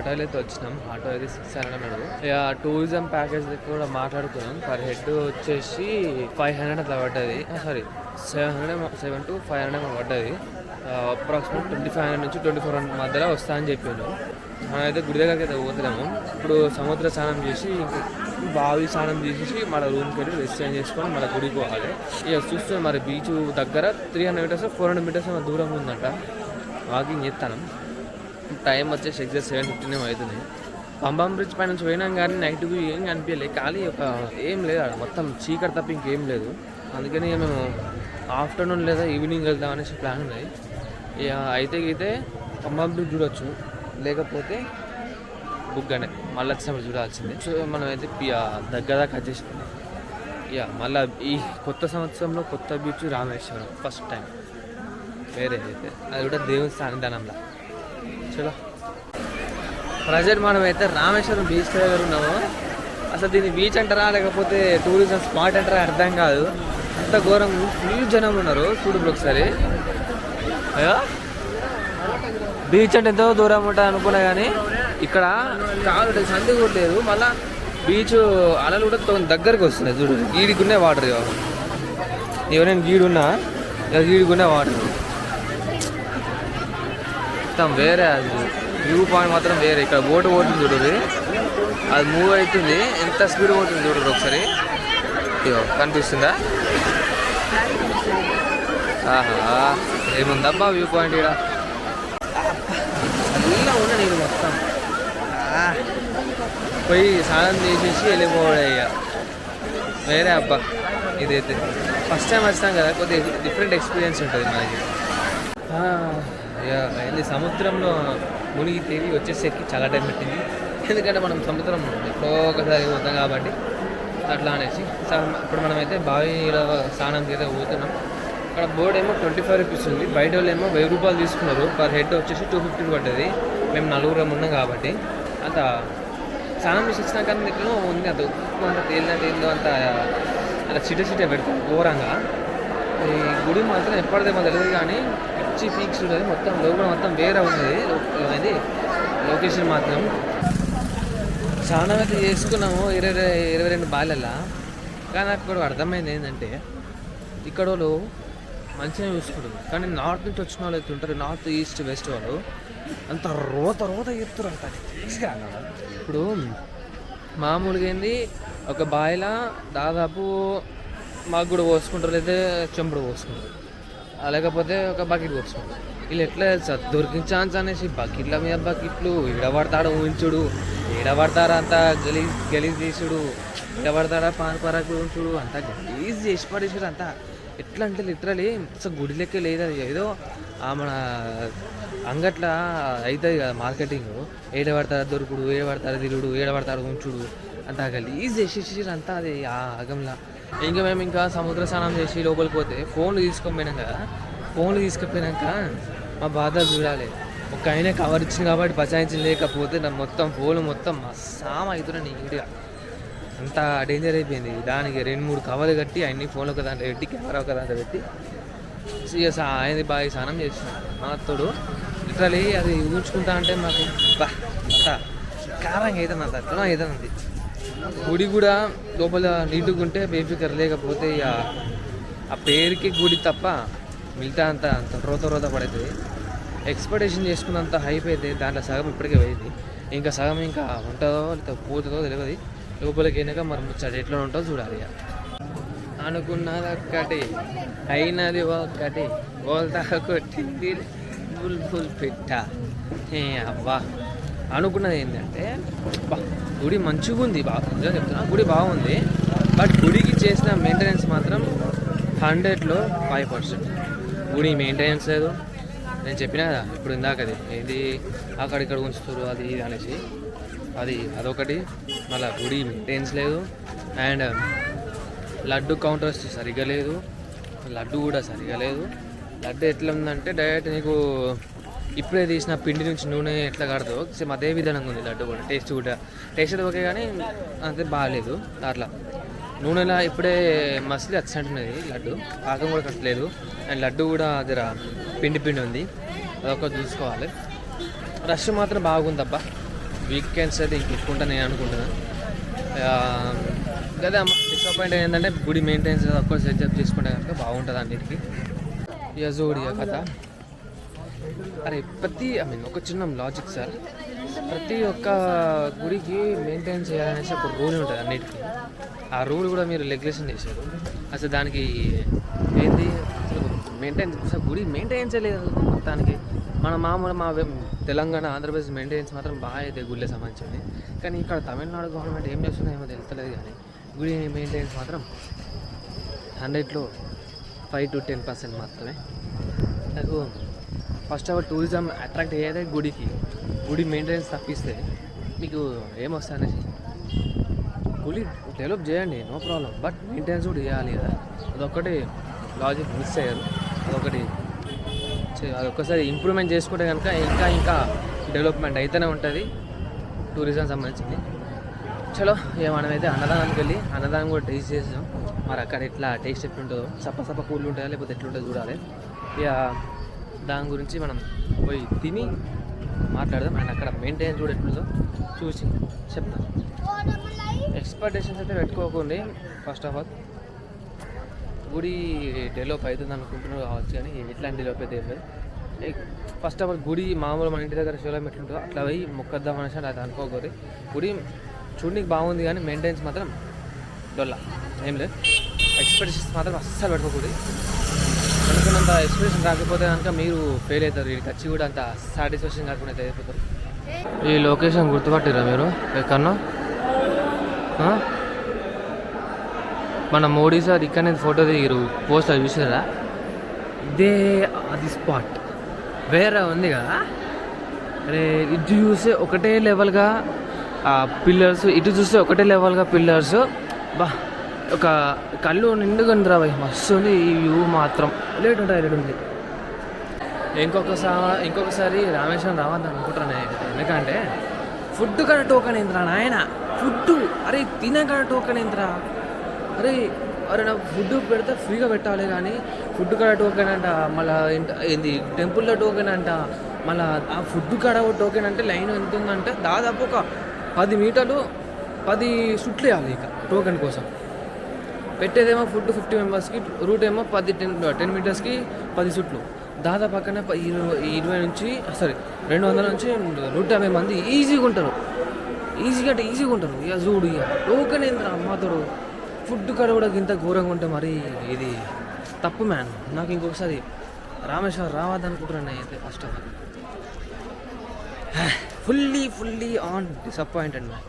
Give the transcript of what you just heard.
ఆటోలో అయితే వచ్చినాం. ఆటో అయితే 600 అన్నాడు. ఇక టూరిజం ప్యాకేజ్ కూడా మాట్లాడుకున్నాం. పర్ హెడ్ వచ్చేసి 500 అట్లా పడ్డది. సారీ 700 to 500 పడ్డది. అప్రాక్సిమేట్ 2500 నుంచి 2400 మధ్యలో వస్తా అని చెప్పాను. మనమైతే గుడి దగ్గరికి అయితే పోతున్నాము. ఇప్పుడు సముద్ర స్నానం చేసి బావి స్నానం చేసేసి మన రూమ్కి వెళ్ళి రెస్ట్ చేంజ్ చేసుకొని మన గుడికి పోవాలి. ఇక చూస్తే మరి బీచ్ దగ్గర 300 మీటర్స్ 400 మీటర్స్ దూరం ఉందంట. వాకింగ్ చేస్తాను. టైం వచ్చేసి ఎగ్జాక్ట్ 7:15 అవుతుంది. పంబం బ్రిడ్జ్ పై నుంచి పోయినాం కానీ నైట్కి ఏం కనిపించలేదు. ఖాళీ ఏం లేదు అక్కడ, మొత్తం చీకటి తప్ప ఇంకేం లేదు. అందుకని మేము ఆఫ్టర్నూన్ లేదా ఈవినింగ్ వెళ్దాం అనేసి ప్లాన్ ఉన్నాయి. ఇక అయితే పంబం బ్రిడ్జ్ చూడొచ్చు, లేకపోతే బుగ్గనే మళ్ళీ వచ్చినప్పుడు చూడాల్సిందే. సో మనం అయితే దగ్గర కట్ చేసుకుంది. ఇక మళ్ళీ ఈ కొత్త సంవత్సరంలో కొత్త బీచ్ రామేశ్వరం ఫస్ట్ టైం వేరే అయితే, అది కూడా దేవుని సాన్నిధానంలో. చలో ప్రజెంట్ మనం అయితే రామేశ్వరం బీచ్ దగ్గర ఉన్నాము. అసలు దీన్ని బీచ్ అంటారా లేకపోతే టూరిజం స్పాట్ అంటారా అర్థం కాదు. అంత ఘోరం, ఫుల్ జనం ఉన్నారు. చూడు ఒకసారి. అయ్యో బీచ్ అంటే ఎంతో దూరం ఉంటుంది అనుకున్నా కానీ ఇక్కడ కాదు, సంది కూడా లేదు. మళ్ళీ బీచ్ అలలు కూడా దగ్గరికి వస్తున్నాయి. చూడు గీడికున్నే వాటర్, ఎవరైనా గీడున్నా గీడికున్నే వాటర్ మొత్తం వేరే. అది వ్యూ పాయింట్ మాత్రం వేరే. ఇక్కడ బోటు పోతుంది చూడరు, అది మూవ్ అవుతుంది. ఎంత స్పీడ్ పోతుంది చూడరు ఒకసారి. కనిపిస్తుందా? ఆహా ఏముందబ్బా వ్యూ పాయింట్. ఇక్కడ చల్లగా ఉన్న నేను మొత్తం పోయి స్నానం చేసేసి వెళ్ళిపోయాయి. వేరే అబ్బా ఇదైతే ఫస్ట్ టైం వచ్చాం కదా, కొద్దిగా డిఫరెంట్ ఎక్స్పీరియన్స్ ఉంటుంది మనకి. వెళ్ళి సముద్రంలో మునిగి తేలి వచ్చేసరికి చాలా టైం పెట్టింది. ఎందుకంటే మనం సముద్రం ఎప్పుడో ఒకసారి పోతాం కాబట్టి అట్లా అనేసి. ఇప్పుడు మనమైతే బావిలో స్నానం అయితే పోతున్నాం. అక్కడ బోర్డు ఏమో 25 రూపీస్ ఉంది. బయట వాళ్ళు ఏమో 1000 రూపాయలు తీసుకున్నారు. పర్ హెడ్ వచ్చేసి 250 పడ్డది. మేము 4 ఉన్నాం కాబట్టి అంత స్నానం చేసి వచ్చినా కానీ ఎట్లనో ఉంది. అంత ఉప్పు అంత తేలినట్టు ఏందో అంత అలా చిట పెడతాం ఘోరంగా. ఈ గుడి మాత్రం ఎప్పటిదేమో తెలియదు కానీ పిచ్చి పీక్స్ ఉంటుంది. మొత్తం లోపల మొత్తం వేరే ఉన్నది. అది లొకేషన్ మాత్రం స్నానం అయితే చేసుకున్నాము 22 బాయిలల్లా. కానీ నాకు కూడా అర్థమైంది ఏంటంటే ఇక్కడ వాళ్ళు మంచిగా చూసుకుంటారు, కానీ నార్త్ నుంచి వచ్చిన వాళ్ళు అయితే ఉంటారు, నార్త్ ఈస్ట్ వెస్ట్ వాళ్ళు అంత రోత ఎత్తురు అంత. ఇప్పుడు మామూలుగా ఏంది ఒక బాయిల దాదాపు మాకు కూడా పోసుకుంటారు, లేదా చెంపుడు పోసుకుంటారు, లేకపోతే ఒక బకెట్ పోసుకుంటారు. వీళ్ళు ఎట్లా తెలుసా దొరికిన ఛాన్స్ అనేసి బకెట్ల మీద బకెట్లు ఈడబడతాడు ఊహించుడు, ఈడబడతారా అంతా గలీజ్ తీసుడు, ఈడబడతాడా పరాకు ఉంచుడు, అంతా గలీజ్ చేసి పడేసాడు. అంతా ఎట్లా అంటే లిటరలీ అసలు గుడి లెక్క లేదు. అది ఏదో మన అంగట్ల అవుతుంది కదా మార్కెటింగ్, ఏడబడతారా దొరుకుడు, ఏడబడతారా తిరుగుడు, ఏడబడతాడు ఉంచుడు, అంతా గలీజ్ చేసేసి అంతా అది ఆగంలా. ఇంకా మేము ఇంకా సముద్ర స్నానం చేసి లోపలికి పోతే ఫోన్లు తీసుకొని కదా, ఫోన్లు తీసుకుపోయినాక మా బాధ చూడాలి. ఒక ఆయన కవర్ ఇచ్చింది కాబట్టి బచాయించింది, లేకపోతే నా మొత్తం ఫోన్లు మొత్తం మస్సాం అవుతున్నాయి నీట్గా. అంత డేంజర్ అయిపోయింది. దానికి 2-3 కవర్లు కట్టి అన్ని ఫోన్లు ఒక దాంట్లో పెట్టి కెమెరా ఒక దాంట్లో పెట్టి ఆయనది బాగా స్నానం చేసిన మాతోడు. లిటరలీ అది ఊహించుకుంటా అంటే మాకు కారంగా అవుతుంది, అంత అట్లా అవుతుంది. గుడి కూడా లోపల నీట్గా ఉంటే బేఫికర్, లేకపోతే ఇక ఆ పేరుకి గుడి తప్ప మిగతా అంత రోత పడుతుంది. ఎక్స్పెక్టేషన్ చేసుకున్నంత హైప్ అయితే దాంట్లో సగం ఇప్పటికే పోయింది. ఇంకా సగం ఇంకా ఉంటుందో లేకపోతే పోతుందో తెలియదు. లోపలికి అయినాక మరి ముచ్చట ఎట్లా ఉంటుందో చూడాలి. అనుకున్నది ఒక్కటి, అయినది ఒక్కటి, బోల్తా కొట్టింది బుల్బుల్ పిట్ట. అబ్బా అనుకున్నది ఏంటంటే గుడి మంచిగా ఉంది, బాగా చెప్తున్నా, గుడి బాగుంది. బట్ గుడికి చేసిన మెయింటెనెన్స్ మాత్రం 100లో 5%. గుడి మెయింటెనెన్స్ లేదు. నేను చెప్పినా కదా ఇప్పుడు ఇందాకది ఏంది అక్కడిక్కడ ఉంచుతారు అది ఇది అనేసి, అదొకటి. మళ్ళీ గుడి మెయింటెనెన్స్ లేదు. అండ్ లడ్డు కౌంటర్స్ సరిగా లేదు, లడ్డు కూడా సరిగా లేదు. లడ్డు ఎట్లా ఉందంటే డైరెక్ట్ నీకు ఇప్పుడే తీసిన పిండి నుంచి నూనె ఎట్లా కడతావు సేమ్ అదే విధానంగా ఉంది లడ్డు కూడా. టేస్ట్ అయితే ఓకే కానీ అంతే బాగాలేదు. అట్లా నూనెలా ఇప్పుడే మసిలి వచ్చినట్టున్నది లడ్డు, పాకం కూడా కట్టలేదు. అండ్ లడ్డు కూడా అది పిండి ఉంది, అదొక చూసుకోవాలి. రష్ మాత్రం బాగుందబ్బా. వీకెండ్స్ అయితే ఇంకెక్కువ నేను అనుకుంటున్నాను. అదే డిసప్పాయింట్ ఏంటంటే గుడి మెయింటెనెన్స్ ఒక్కరు సెటప్ చేసుకుంటే కనుక బాగుంటుంది అన్నిటికీ. ఇక చూడు ఇక కథ. అరే ఒక చిన్న లాజిక్ సార్, ప్రతి ఒక్క గుడికి మెయింటైన్ చేయాలనేసి ఒక రూల్ ఉంటుంది అన్నిటికీ. ఆ రూల్ కూడా మీరు రెగ్యులేషన్ చేశారు. అసలు దానికి ఏంటి అసలు మెయింటెనెన్స్, గుడి మెయింటెనెన్స్ లేదు మొత్తానికి. మా తెలంగాణ ఆంధ్రప్రదేశ్ మెయింటెనెన్స్ మాత్రం బాగా అయితే గుడిలో సంబంధించింది. కానీ ఇక్కడ తమిళనాడు గవర్నమెంట్ ఏం చేస్తుందో ఏమో తెలుస్తలేదు. కానీ గుడి మెయింటెనెన్స్ మాత్రం 100లో 5 to 10% మాత్రమే. నాకు first of all tourism attract అయ్యేదే గుడికి. గుడి మెయింటెనెన్స్ తప్పిస్తే మీకు ఏమొస్తాయనేసి గుడి డెవలప్ చేయండి, నో ప్రాబ్లం, బట్ మెయింటెనెన్స్ కూడా చేయాలి కదా. అదొక్కటి లాజిక్ మిస్ అయ్యారు. అదొక్కసారి ఇంప్రూవ్మెంట్ చేసుకుంటే కనుక ఇంకా డెవలప్మెంట్ అయితేనే ఉంటుంది టూరిజం సంబంధించింది. చలో ఇక మనమైతే అన్నదానానికి వెళ్ళి అన్నదానం కూడా టేస్ట్ చేసాం. మరి అక్కడ ఎట్లా టేస్ట్ ఎట్లుంటుందో, సప్ప కూల్ ఉంటాయా లేకపోతే ఎట్లుంటుందో చూడాలి. ఇక దాని గురించి మనం పోయి తిని మాట్లాడదాం. అండ్ అక్కడ మెయింటెనెన్స్ కూడా ఎట్లుందో చూసి చెప్తాం. ఎక్స్పెక్టేషన్స్ అయితే పెట్టుకోకండి. ఫస్ట్ ఆఫ్ ఆల్ గుడి డెవలప్ అవుతుంది అనుకుంటున్నారు కావచ్చు, కానీ ఎట్లాంటి డెవలప్ అయితే ఏం లేదు. ఫస్ట్ ఆఫ్ ఆల్ గుడి మామూలు మన ఇంటి దగ్గర శివలం ఎట్లుంటుందో అట్లా పోయి మొక్కద్దాం అనేసి అది అనుకోకూడదు. గుడి చూడడానికి బాగుంది కానీ మెయింటెనెన్స్ మాత్రం డొల్లా ఏం లేదు. ఎక్స్పెక్టేషన్స్ మాత్రం అస్సలు పెట్టుకోకూడదు. అనుకున్నంత ఎక్స్ప్రెషన్ రాకపోతే కనుక మీరు ఫెయిల్ అవుతారు. వీడికి వచ్చి కూడా అంత సాటిస్ఫాక్షన్ కాకుండా అయితే అయిపోతారు. ఈ లొకేషన్ గుర్తుపట్టిరా మీరు ఎక్కడన్నా? మన మోడీ సార్ ఇక్కడనే ఫోటో దిగిరు, పోస్టర్ చూసారా? ఇదే అది స్పాట్ వేరే ఉంది కదా. అరే ఇటు చూస్తే ఒకటే లెవెల్గా పిల్లర్స్, ఇటు చూస్తే ఒకటే లెవెల్గా పిల్లర్స్. బా ఒక కళ్ళు నిండుగా ఉందిరా భయ్, మస్తు ఉంది. ఈ వ్యూ మాత్రం లేట్ ఉంది. ఇంకొకసారి రామేశ్వరం రావద్దని అనుకుంటున్నాను. ఎందుకంటే ఫుడ్ కాడ టోకన్ ఏంద్రా నాయన, ఫుడ్ అరే తినే కాడ టోకన్ ఏంద్రా. అరే నాకు ఫుడ్ పెడితే ఫ్రీగా పెట్టాలి, కానీ ఫుడ్ కాడ టోకెన్ అంట, మళ్ళీ ఏంది టెంపుల్లో టోకెన్ అంట, మళ్ళీ ఆ ఫుడ్ కాడ టోకెన్ అంటే లైన్ ఎంత ఉందంటే దాదాపు ఒక 10 మీటర్లు 10 సుట్లు వేయాలి ఇక టోకెన్ కోసం. పెట్టేదేమో ఫుడ్ 50 మెంబర్స్కి, రూట్ ఏమో 10 మీటర్స్కి 10 సుట్లు. దాదాపు పక్కన 200 నుంచి 150 మంది ఈజీగా ఉంటారు. ఈజీగా ఉంటారు. ఇక చూడు ఇక టోకెన్ ఏంద్రా అమ్మాతోడు. ఫుడ్ కాడ కూడా ఇంత ఘోరంగా ఉంటే మరి ఇది తప్పు మ్యాన్. నాకు ఇంకొకసారి రామేశ్వరం రావద్దనుకుంటున్నాను అయితే. First of all fully on disappointed man.